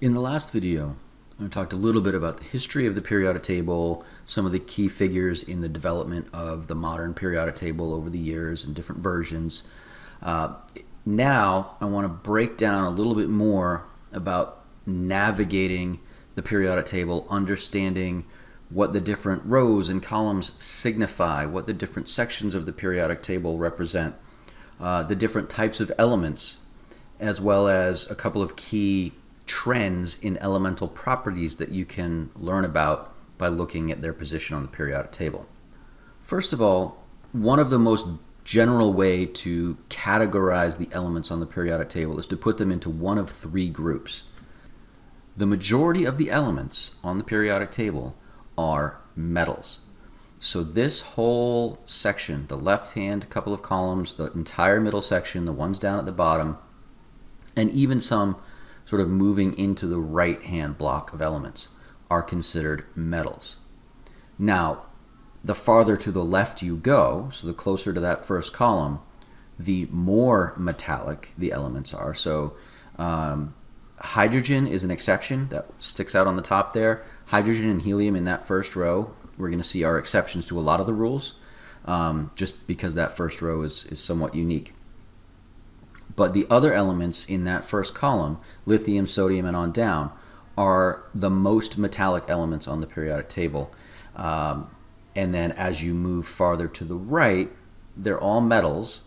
In the last video, I talked a little bit about the history of the periodic table, some of the key figures in the development of the modern periodic table over the years and different versions. Now, I want to break down a little bit more about navigating the periodic table, understanding what the different rows and columns signify, what the different sections of the periodic table represent, the different types of elements, as well as a couple of key trends in elemental properties that you can learn about by looking at their position on the periodic table. First of all, one of the most general way to categorize the elements on the periodic table is to put them into one of three groups. The majority of the elements on the periodic table are metals. So this whole section, the left-hand couple of columns, the entire middle section, the ones down at the bottom, and even some sort of moving into the right-hand block of elements are considered metals. Now, the farther to the left you go, so the closer to that first column, the more metallic the elements are. So hydrogen is an exception that sticks out on the top there. Hydrogen and helium in that first row, we're going to see, are exceptions to a lot of the rules, just because that first row is somewhat unique. But the other elements in that first column, lithium, sodium, and on down, are the most metallic elements on the periodic table. And then as you move farther to the right, they're all metals,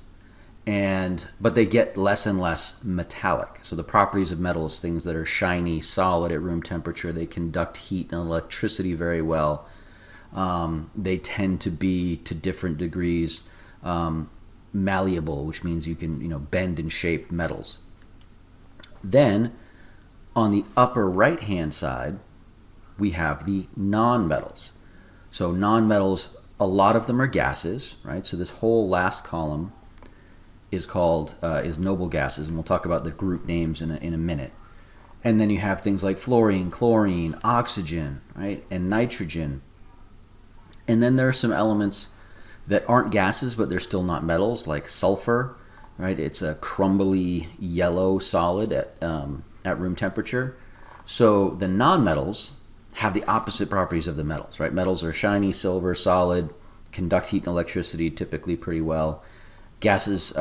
but they get less and less metallic. So the properties of metals, things that are shiny, solid at room temperature, they conduct heat and electricity very well. They tend to be, to different degrees, malleable, which means you can bend and shape metals. Then on the upper right hand side we have the non-metals. So non-metals, a lot of them are gases, right? So this whole last column is called is noble gases, and we'll talk about the group names in a minute. And then you have things like fluorine, chlorine, oxygen, right, and nitrogen. And then there are some elements that aren't gases, but they're still not metals, like sulfur, right? It's a crumbly yellow solid at room temperature. So the non-metals have the opposite properties of the metals, right? Metals are shiny, silver, solid, conduct heat and electricity typically pretty well. Non-metals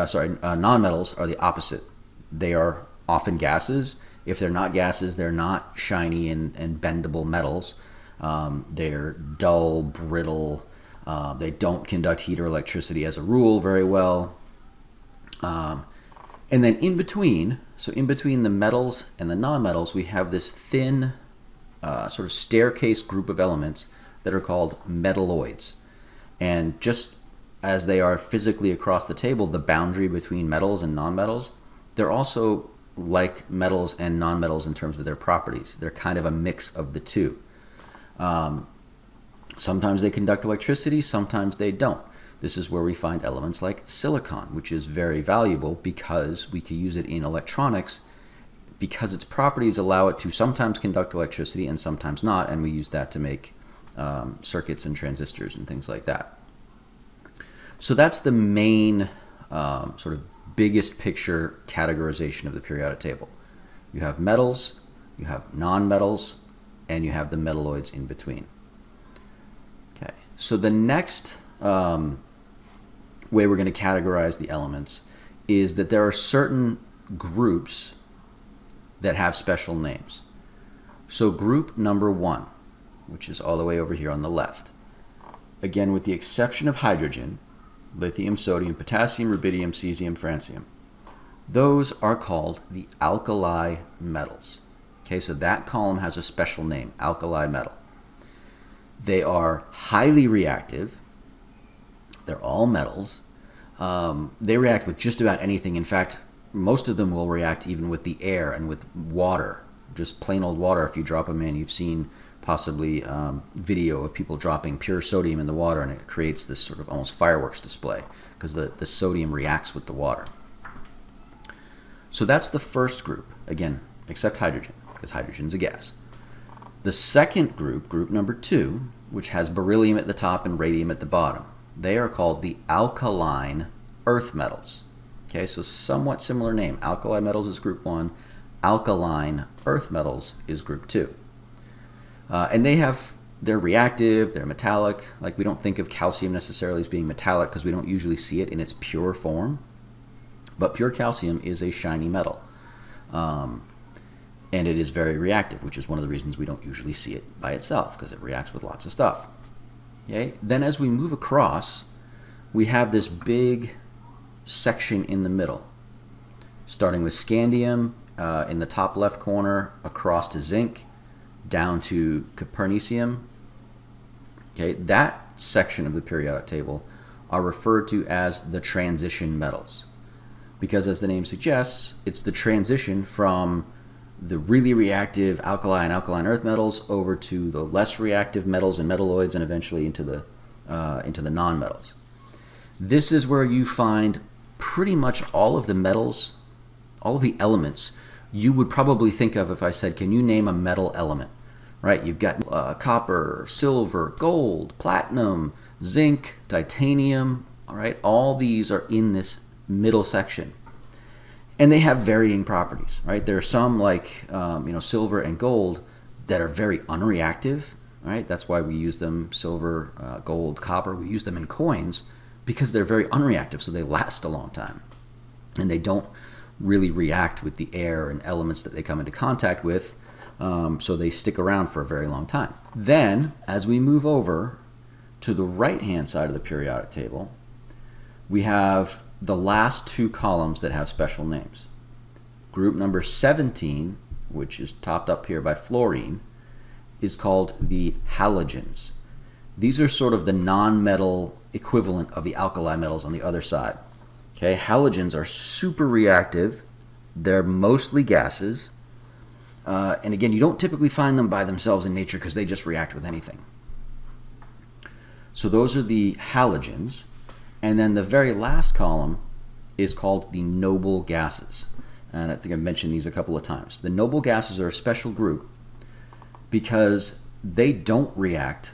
are the opposite. They are often gases. If they're not gases, they're not shiny and bendable metals. They're dull, brittle. They don't conduct heat or electricity as a rule very well. And then in between the metals and the non-metals, we have this thin sort of staircase group of elements that are called metalloids. And just as they are physically across the table, the boundary between metals and non-metals, they're also like metals and non-metals in terms of their properties. They're kind of a mix of the two. Sometimes they conduct electricity, sometimes they don't. This is where we find elements like silicon, which is very valuable because we can use it in electronics because its properties allow it to sometimes conduct electricity and sometimes not, and we use that to make circuits and transistors and things like that. So that's the main sort of biggest picture categorization of the periodic table. You have metals, you have non-metals, and you have the metalloids in between. Okay, so the next way we're going to categorize the elements is that there are certain groups that have special names. So group number 1, which is all the way over here on the left, again with the exception of hydrogen, lithium, sodium, potassium, rubidium, cesium, francium, those are called the alkali metals. Okay, so that column has a special name, alkali metal. They are highly reactive. They're all metals. They react with just about anything. In fact, most of them will react even with the air and with water, just plain old water. If you drop them in, you've seen possibly video of people dropping pure sodium in the water, and it creates this sort of almost fireworks display because the sodium reacts with the water. So that's the first group, again, except hydrogen, because hydrogen's a gas. The second group, group number 2, which has beryllium at the top and radium at the bottom, they are called the alkaline earth metals. Okay, so somewhat similar name. Alkali metals is group 1, alkaline earth metals is group 2. And they're reactive, they're metallic. Like, we don't think of calcium necessarily as being metallic because we don't usually see it in its pure form. But pure calcium is a shiny metal. And it is very reactive, which is one of the reasons we don't usually see it by itself, because it reacts with lots of stuff. Okay? Then as we move across, we have this big section in the middle, starting with scandium in the top left corner, across to zinc, down to copernicium. Okay? That section of the periodic table are referred to as the transition metals, because as the name suggests, it's the transition from the really reactive alkali and alkaline earth metals over to the less reactive metals and metalloids, and eventually into the nonmetals. This is where you find pretty much all of the metals, all of the elements you would probably think of if I said, can you name a metal element? Right? You've got copper, silver, gold, platinum, zinc, titanium. All right, all these are in this middle section. And they have varying properties, right? There are some like silver and gold that are very unreactive, right? That's why we use them, silver, gold, copper. We use them in coins because they're very unreactive, so they last a long time. And they don't really react with the air and elements that they come into contact with, so they stick around for a very long time. Then, as we move over to the right-hand side of the periodic table, we have the last two columns that have special names. Group number 17, which is topped up here by fluorine, is called the halogens. These are sort of the non-metal equivalent of the alkali metals on the other side. Okay, halogens are super reactive. They're mostly gases. And again, you don't typically find them by themselves in nature because they just react with anything. So those are the halogens. And then the very last column is called the noble gases. And I think I've mentioned these a couple of times. The noble gases are a special group because they don't react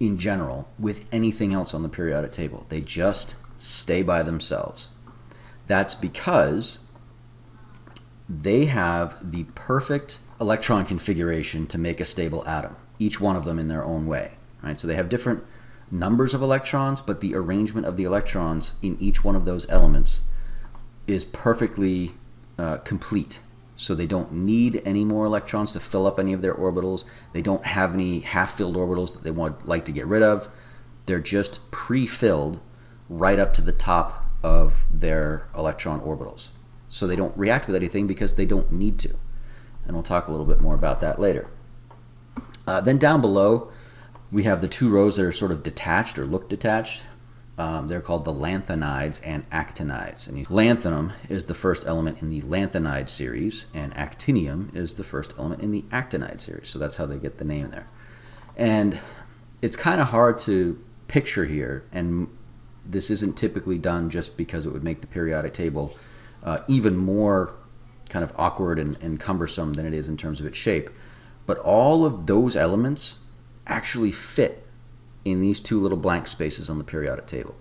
in general with anything else on the periodic table. They just stay by themselves. That's because they have the perfect electron configuration to make a stable atom, each one of them in their own way. Right? So they have different numbers of electrons, but the arrangement of the electrons in each one of those elements is perfectly complete. So they don't need any more electrons to fill up any of their orbitals. They don't have any half-filled orbitals that they like to get rid of. They're just pre-filled right up to the top of their electron orbitals. So they don't react with anything because they don't need to. And we'll talk a little bit more about that later. Then down below, we have the two rows that are sort of detached or look detached. They're called the lanthanides and actinides. And lanthanum is the first element in the lanthanide series, and actinium is the first element in the actinide series. So that's how they get the name there. And it's kind of hard to picture here, and this isn't typically done just because it would make the periodic table even more kind of awkward and cumbersome than it is in terms of its shape. But all of those elements actually fit in these two little blank spaces on the periodic table.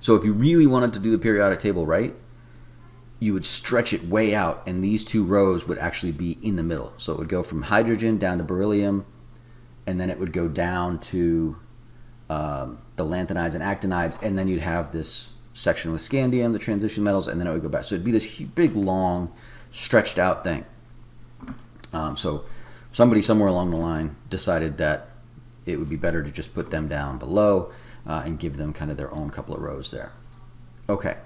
So if you really wanted to do the periodic table right, you would stretch it way out, and these two rows would actually be in the middle. So it would go from hydrogen down to beryllium, and then it would go down to the lanthanides and actinides, and then you'd have this section with scandium, the transition metals, and then it would go back. So it'd be this big, long, stretched out thing. So somebody somewhere along the line decided that it would be better to just put them down below and give them kind of their own couple of rows there. Okay,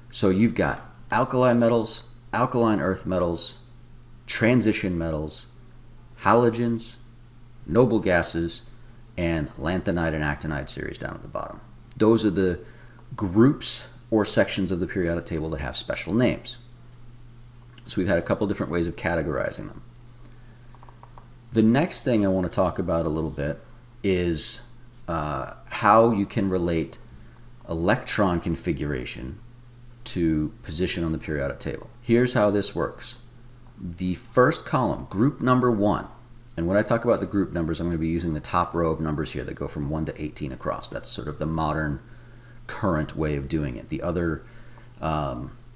so you've got alkali metals, alkaline earth metals, transition metals, halogens, noble gases, and lanthanide and actinide series down at the bottom. Those are the groups or sections of the periodic table that have special names. So we've had a couple different ways of categorizing them. The next thing I want to talk about a little bit is how you can relate electron configuration to position on the periodic table. Here's how this works. The first column, group number 1, and when I talk about the group numbers, I'm going to be using the top row of numbers here that go from 1 to 18 across. That's sort of the modern, current way of doing it. The other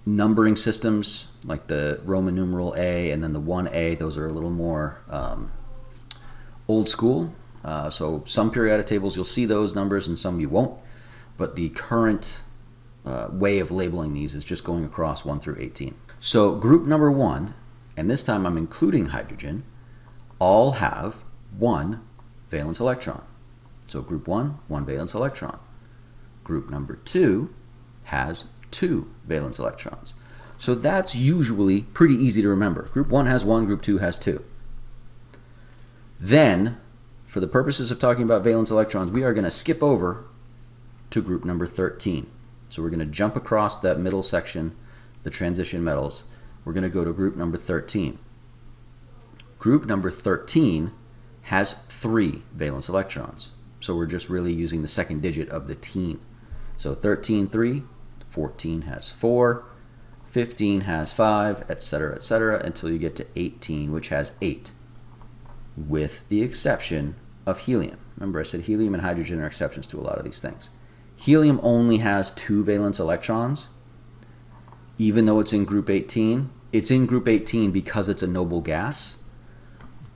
numbering systems like the Roman numeral A and then the 1A, those are a little more old school. So some periodic tables you'll see those numbers and some you won't. But the current way of labeling these is just going across 1 through 18. So group number 1, and this time I'm including hydrogen, all have 1 valence electron. So group 1, 1 valence electron. Group number 2 has 2 valence electrons. So that's usually pretty easy to remember. Group 1 has 1, group 2 has 2. Then, for the purposes of talking about valence electrons, we are going to skip over to group number 13. So we're going to jump across that middle section, the transition metals. We're going to go to group number 13. Group number 13 has 3 valence electrons. So we're just really using the second digit of the teen. So 13, 3, 14 has 4, 15 has 5, etc., until you get to 18, which has 8, with the exception of helium. Remember, I said helium and hydrogen are exceptions to a lot of these things. Helium only has 2 valence electrons, even though it's in group 18. It's in group 18 because it's a noble gas,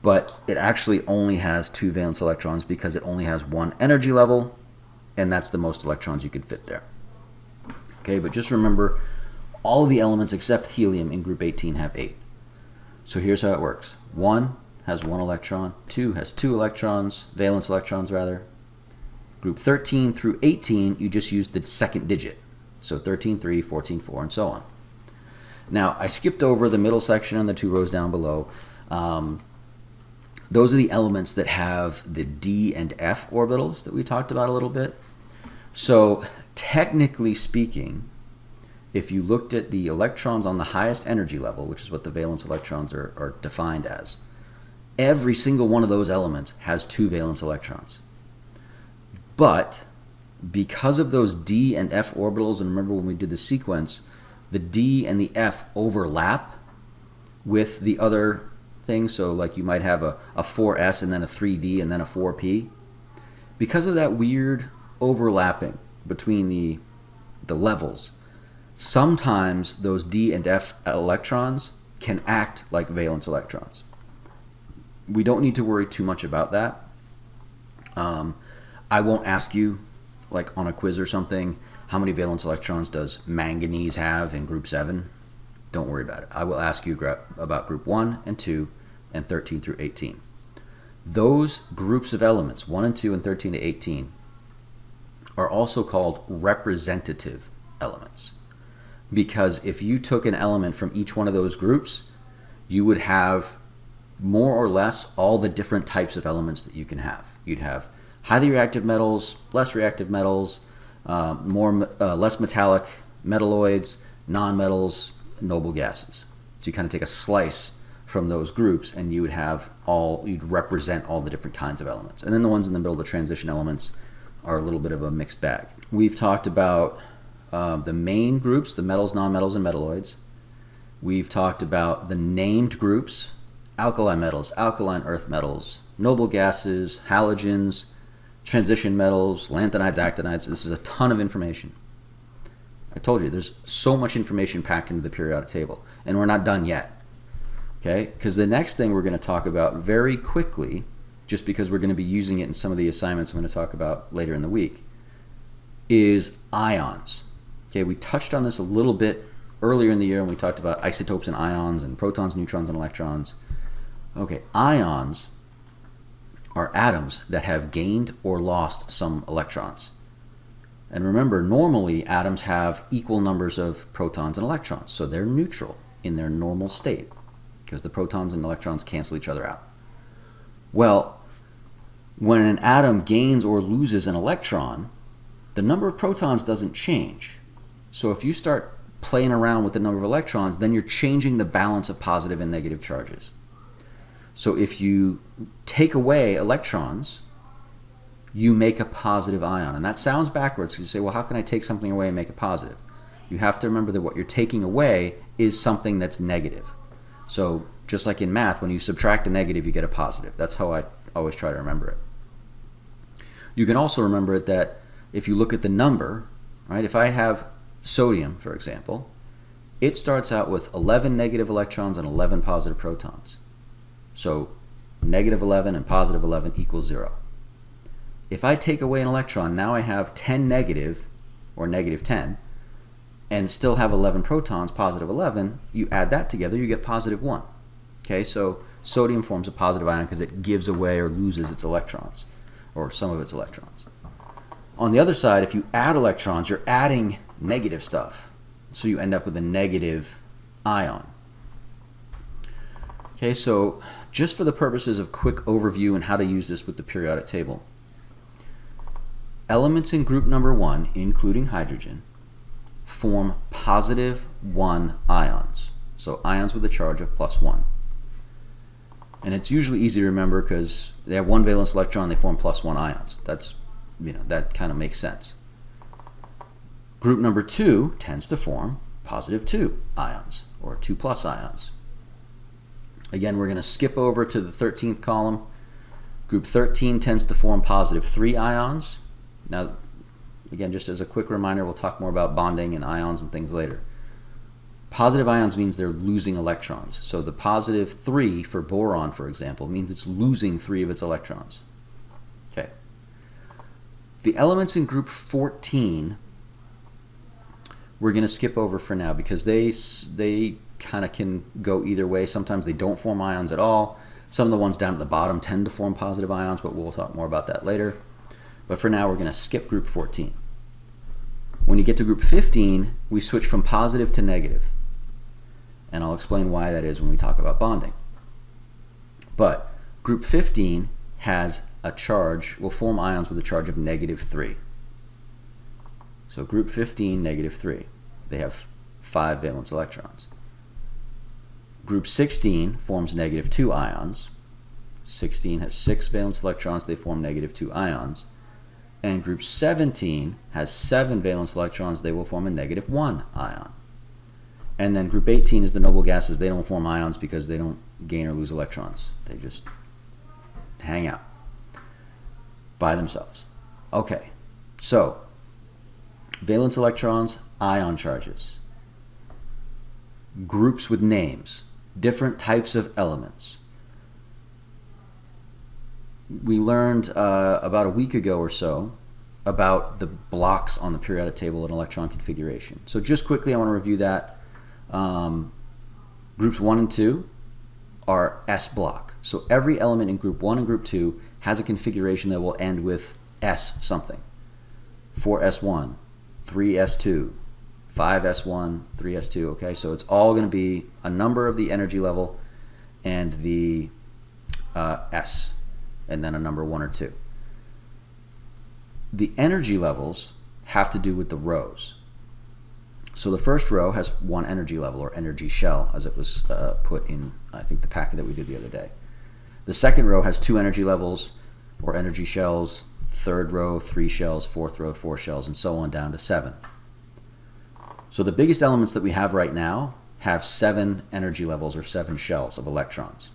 but it actually only has 2 valence electrons because it only has 1 energy level, and that's the most electrons you could fit there. Okay, but just remember, all of the elements except helium in group 18 have 8. So here's how it works. 1 has 1 electron, 2 has 2 electrons, valence electrons rather. Group 13 through 18, you just use the second digit. So 13, 3, 14, 4, and so on. Now, I skipped over the middle section and the 2 rows down below. Those are the elements that have the D and F orbitals that we talked about a little bit. So technically speaking, if you looked at the electrons on the highest energy level, which is what the valence electrons are defined as, every single one of those elements has 2 valence electrons. But because of those D and F orbitals, and remember when we did the sequence, the D and the F overlap with the other things. So like you might have a 4s and then a 3d and then a 4p. Because of that weird overlapping between the levels, sometimes those D and F electrons can act like valence electrons. We don't need to worry too much about that. I won't ask you, like on a quiz or something, how many valence electrons does manganese have in group 7? Don't worry about it. I will ask you about group 1 and 2 and 13 through 18. Those groups of elements, 1 and 2 and 13 to 18, are also called representative elements. Because if you took an element from each one of those groups, you would have more or less all the different types of elements that you can have. You'd have highly reactive metals, less reactive metals, less metallic metalloids, nonmetals, noble gases. So you kind of take a slice from those groups and you would have you'd represent all the different kinds of elements. And then the ones in the middle, the transition elements, are a little bit of a mixed bag. We've talked about the main groups, the metals, nonmetals, and metalloids. We've talked about the named groups, alkali metals, alkaline earth metals, noble gases, halogens, transition metals, lanthanides, actinides. This is a ton of information. I told you, there's so much information packed into the periodic table, and we're not done yet. Okay? Because the next thing we're going to talk about very quickly, just because we're going to be using it in some of the assignments I'm going to talk about later in the week, is ions. Okay, we touched on this a little bit earlier in the year when we talked about isotopes and ions and protons, neutrons, and electrons. Okay, ions are atoms that have gained or lost some electrons. And remember, normally atoms have equal numbers of protons and electrons, so they're neutral in their normal state because the protons and electrons cancel each other out. Well, when an atom gains or loses an electron, the number of protons doesn't change. So if you start playing around with the number of electrons, then you're changing the balance of positive and negative charges. So if you take away electrons, you make a positive ion. And that sounds backwards. You say, well, how can I take something away and make it positive? You have to remember that what you're taking away is something that's negative. So just like in math, when you subtract a negative, you get a positive. That's how I always try to remember it. You can also remember it that if you look at the number, right? If I have sodium, for example, it starts out with 11 negative electrons and 11 positive protons. So negative 11 and positive 11 equals 0. If I take away an electron, now I have 10 negative, or negative 10, and still have 11 protons, positive 11. You add that together, you get positive 1. Okay, so sodium forms a positive ion because it gives away or loses its electrons, or some of its electrons. On the other side, if you add electrons, you're adding negative stuff. So you end up with a negative ion. Okay, so just for the purposes of quick overview and how to use this with the periodic table, elements in group number 1, including hydrogen, form positive 1 ions. So ions with a charge of +1. And it's usually easy to remember because they have one valence electron, they form +1 ions. That's, that kind of makes sense. Group number 2 tends to form positive 2 ions, or 2+ ions. Again, we're going to skip over to the 13th column. Group 13 tends to form positive 3 ions. Now, again, just as a quick reminder, we'll talk more about bonding and ions and things later. Positive ions means they're losing electrons. So the positive 3 for boron, for example, means it's losing 3 of its electrons. Okay. The elements in group 14 we're going to skip over for now because they kind of can go either way. Sometimes they don't form ions at all. Some of the ones down at the bottom tend to form positive ions, but we'll talk more about that later. But for now, we're going to skip group 14. When you get to group 15, we switch from positive to negative. And I'll explain why that is when we talk about bonding. But group 15 has a charge, will form ions with a charge of -3. So group 15, -3. They have 5 valence electrons. Group 16 forms -2 ions. 16 has 6 valence electrons, they form -2 ions. And group 17 has 7 valence electrons, they will form a -1 ion. And then group 18 is the noble gases. They don't form ions because they don't gain or lose electrons. They just hang out by themselves. Okay, so valence electrons, ion charges. Groups with names, different types of elements. We learned about a week ago or so about the blocks on the periodic table in electron configuration. So just quickly, I want to review that. Groups 1 and 2 are S block. So every element in group 1 and group 2 has a configuration that will end with S something. 4S1, 3S2, 5S1, 3S2, okay? So it's all going to be a number of the energy level and the S, and then a number 1 or 2. The energy levels have to do with the rows. So the first row has 1 energy level, or energy shell, as it was put in, I think, the packet that we did the other day. The second row has 2 energy levels, or energy shells. Third row, 3 shells. Fourth row, 4 shells, and so on down to 7. So the biggest elements that we have right now have 7 energy levels, or 7 shells of electrons.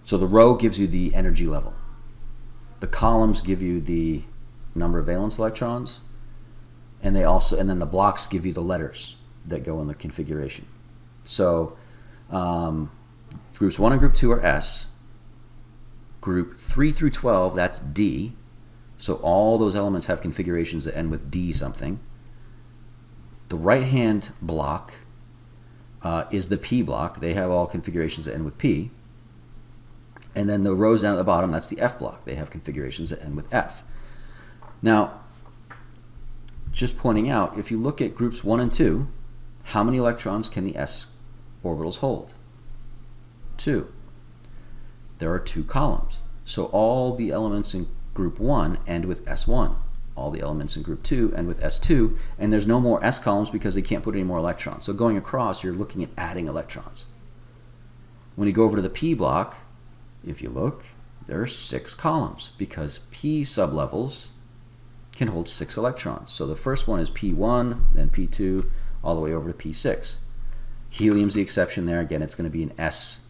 So the row gives you the energy level. The columns give you the number of valence electrons, and then the blocks give you the letters that go in the configuration. So groups 1 and group 2 are S. Group 3 through 12, that's D. So all those elements have configurations that end with D something. The right-hand block is the P block. They have all configurations that end with P. And then the rows down at the bottom, that's the F block. They have configurations that end with F. Now, just pointing out, if you look at groups 1 and 2, how many electrons can the S orbitals hold? 2. There are 2 columns. So all the elements in group 1 end with S1. All the elements in group 2 end with S2, and there's no more S columns because they can't put any more electrons. So going across, you're looking at adding electrons. When you go over to the P block, if you look, there are 6 columns because P sublevels can hold 6 electrons. So the first one is P1, then P2, all the way over to P6. Helium's the exception there. Again, it's going to be an S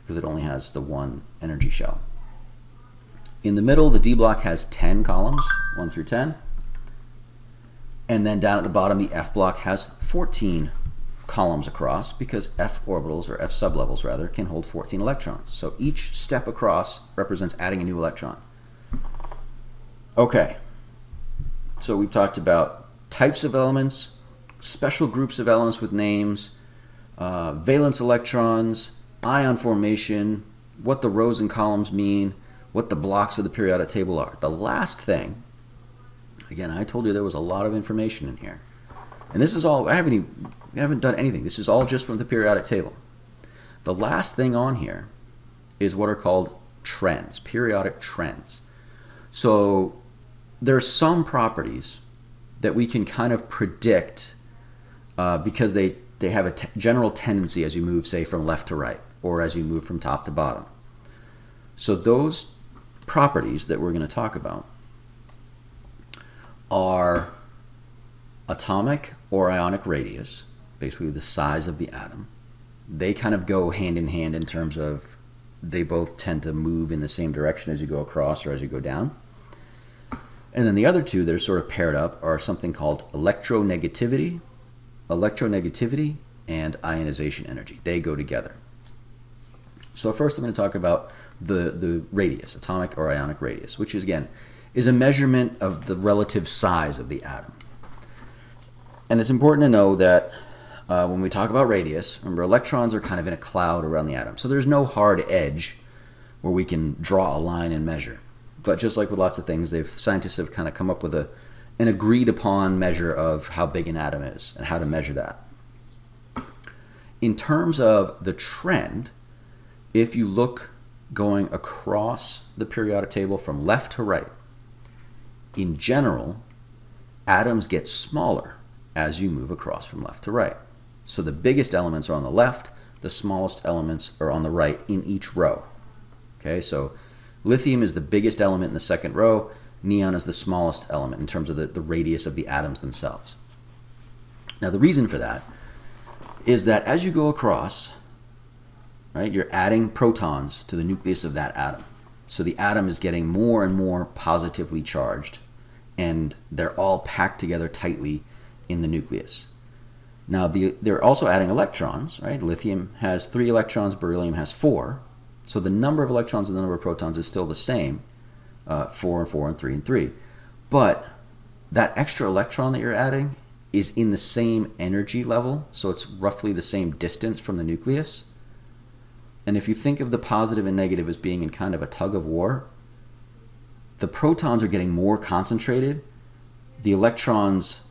because it only has the 1 energy shell. In the middle, the D block has 10 columns, 1 through 10. And then down at the bottom, the F block has 14 columns across because F orbitals, or F sublevels rather, can hold 14 electrons. So each step across represents adding a new electron. Okay, so we've talked about types of elements, special groups of elements with names, valence electrons, ion formation, what the rows and columns mean, what the blocks of the periodic table are. The last thing, again, I told you there was a lot of information in here. And this is all, I haven't done anything. This is all just from the periodic table. The last thing on here is what are called trends, periodic trends. So there are some properties that we can kind of predict because they have a general tendency as you move, say, from left to right, or as you move from top to bottom. So those properties that we're going to talk about are atomic or ionic radius, basically the size of the atom. They kind of go hand in hand in terms of they both tend to move in the same direction as you go across or as you go down. And then the other two that are sort of paired up are something called electronegativity and ionization energy. They go together. So first I'm going to talk about the radius, atomic or ionic radius, which is, again, is a measurement of the relative size of the atom. And it's important to know that when we talk about radius, remember, electrons are kind of in a cloud around the atom. So there's no hard edge where we can draw a line and measure. But just like with lots of things, scientists have kind of come up with an agreed upon measure of how big an atom is and how to measure that. In terms of the trend, if you look going across the periodic table from left to right, in general, atoms get smaller as you move across from left to right. So the biggest elements are on the left, the smallest elements are on the right in each row. Okay, so lithium is the biggest element in the second row, neon is the smallest element in terms of the radius of the atoms themselves. Now the reason for that is that as you go across, right, you're adding protons to the nucleus of that atom. So the atom is getting more and more positively charged, and they're all packed together tightly in the nucleus. Now they're also adding electrons, right? Lithium has 3 electrons, beryllium has 4. So the number of electrons and the number of protons is still the same, 4 and 4 and 3 and 3. But that extra electron that you're adding is in the same energy level, so it's roughly the same distance from the nucleus. And if you think of the positive and negative as being in kind of a tug of war, the protons are getting more concentrated. The electrons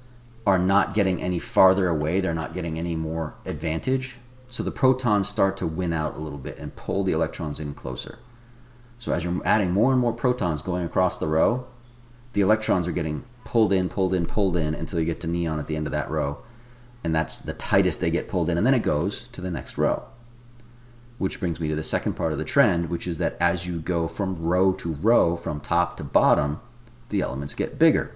are not getting any farther away. They're not getting any more advantage. So the protons start to win out a little bit and pull the electrons in closer. So as you're adding more and more protons going across the row, the electrons are getting pulled in, pulled in, pulled in until you get to neon at the end of that row. And that's the tightest they get pulled in. And then it goes to the next row. Which brings me to the second part of the trend, which is that as you go from row to row, from top to bottom, the elements get bigger.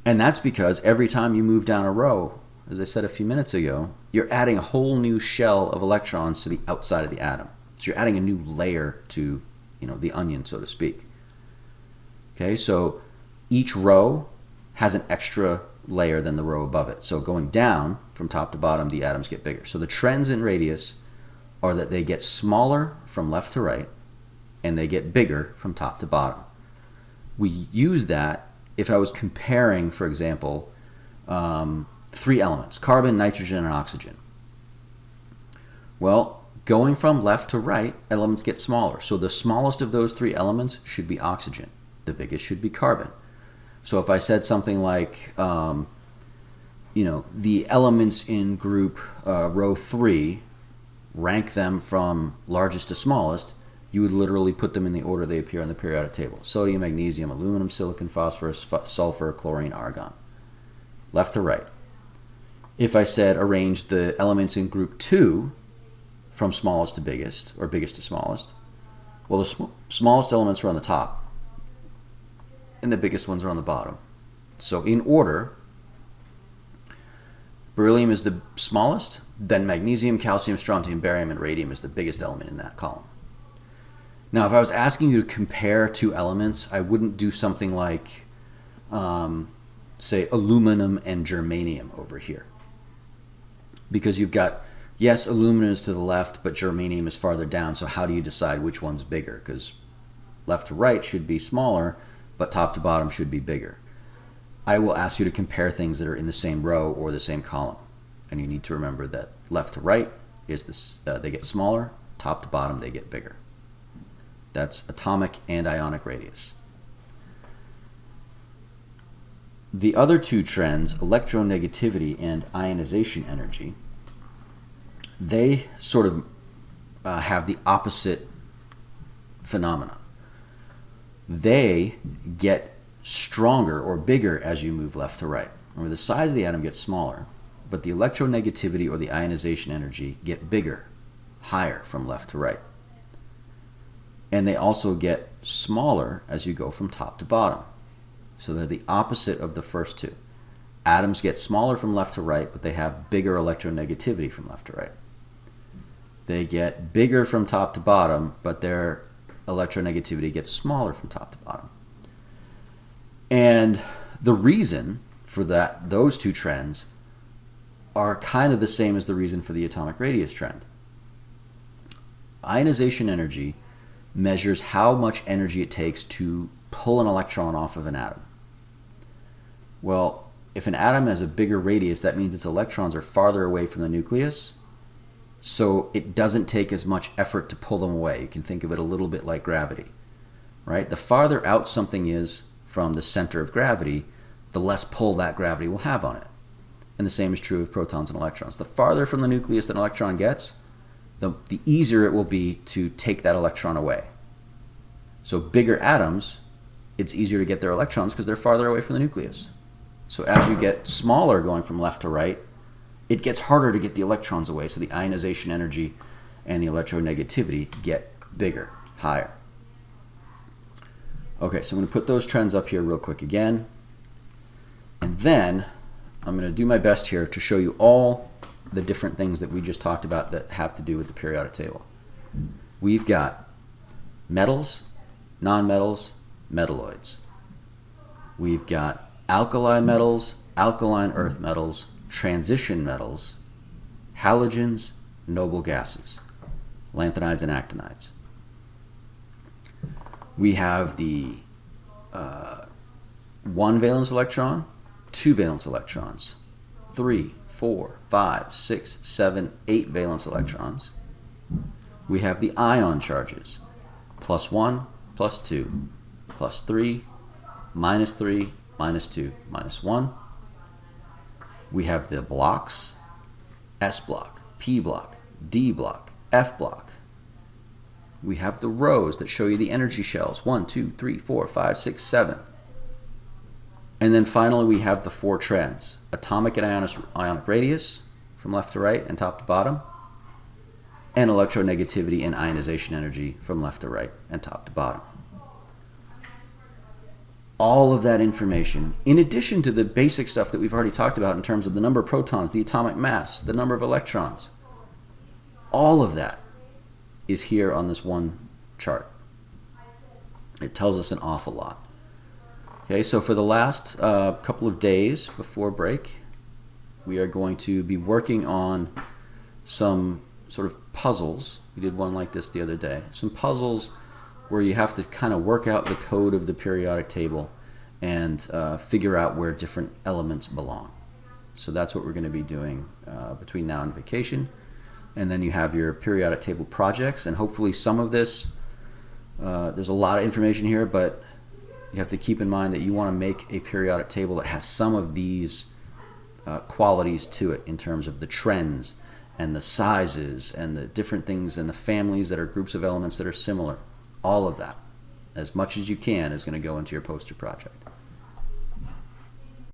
And that's because every time you move down a row, as I said a few minutes ago, you're adding a whole new shell of electrons to the outside of the atom. So you're adding a new layer to, the onion, so to speak. Okay, so each row has an extra layer than the row above it. So going down from top to bottom, the atoms get bigger. So the trends in radius are that they get smaller from left to right, and they get bigger from top to bottom. We use that if I was comparing, for example, 3 elements, carbon, nitrogen, and oxygen. Well, going from left to right, elements get smaller. So the smallest of those 3 elements should be oxygen. The biggest should be carbon. So if I said something like, the elements in group row 3, rank them from largest to smallest, you would literally put them in the order they appear on the periodic table. Sodium, magnesium, aluminum, silicon, phosphorus, sulfur, chlorine, argon. Left to right. If I said arrange the elements in group 2 from smallest to biggest, or biggest to smallest, well, the smallest elements are on the top, and the biggest ones are on the bottom. So in order, beryllium is the smallest, then magnesium, calcium, strontium, barium, and radium is the biggest element in that column. Now, if I was asking you to compare 2 elements, I wouldn't do something like, say, aluminum and germanium over here. Because you've got, yes, aluminum is to the left, but germanium is farther down, so how do you decide which one's bigger? Because left to right should be smaller, but top to bottom should be bigger. I will ask you to compare things that are in the same row or the same column. And you need to remember that left to right is this, they get smaller, top to bottom they get bigger. That's atomic and ionic radius. The other two trends, electronegativity and ionization energy, they sort of have the opposite phenomena. They get stronger or bigger as you move left to right. Remember, the size of the atom gets smaller, but the electronegativity or the ionization energy get bigger, higher from left to right. And they also get smaller as you go from top to bottom. So they're the opposite of the first two. Atoms get smaller from left to right, but they have bigger electronegativity from left to right. They get bigger from top to bottom, but their electronegativity gets smaller from top to bottom. And the reason for that, those two trends, are kind of the same as the reason for the atomic radius trend. Ionization energy measures how much energy it takes to pull an electron off of an atom. Well, if an atom has a bigger radius, that means its electrons are farther away from the nucleus, so it doesn't take as much effort to pull them away. You can think of it a little bit like gravity, right? The farther out something is from the center of gravity, the less pull that gravity will have on it. And the same is true of protons and electrons. The farther from the nucleus an electron gets, the easier it will be to take that electron away. So bigger atoms, it's easier to get their electrons because they're farther away from the nucleus. So as you get smaller going from left to right, it gets harder to get the electrons away. So the ionization energy and the electronegativity get bigger, higher. Okay, so I'm going to put those trends up here real quick again. And then I'm going to do my best here to show you all the different things that we just talked about that have to do with the periodic table. We've got metals, nonmetals, metalloids. We've got alkali metals, alkaline earth metals, transition metals, halogens, noble gases, lanthanides and actinides. We have the 1 valence electron, 2 valence electrons, 3, 4, 5, 6, 7, 8 valence electrons. We have the ion charges, +1, +2, +3, -3, -2, -1. We have the blocks, S block, P block, D block, F block. We have the rows that show you the energy shells, 1, 2, 3, 4, 5, 6, 7. And then finally we have the 4 trends, atomic and ionic radius from left to right and top to bottom, and electronegativity and ionization energy from left to right and top to bottom. All of that information, in addition to the basic stuff that we've already talked about in terms of the number of protons, the atomic mass, the number of electrons, all of that is here on this one chart. It tells us an awful lot. Okay, so for the last couple of days before break, we are going to be working on some sort of puzzles. We did one like this the other day. Some puzzles where you have to kind of work out the code of the periodic table and figure out where different elements belong. So that's what we're going to be doing between now and vacation. And then you have your periodic table projects, and hopefully some of this, there's a lot of information here, but you have to keep in mind that you want to make a periodic table that has some of these qualities to it in terms of the trends and the sizes and the different things and the families that are groups of elements that are similar. All of that, as much as you can, is going to go into your poster project.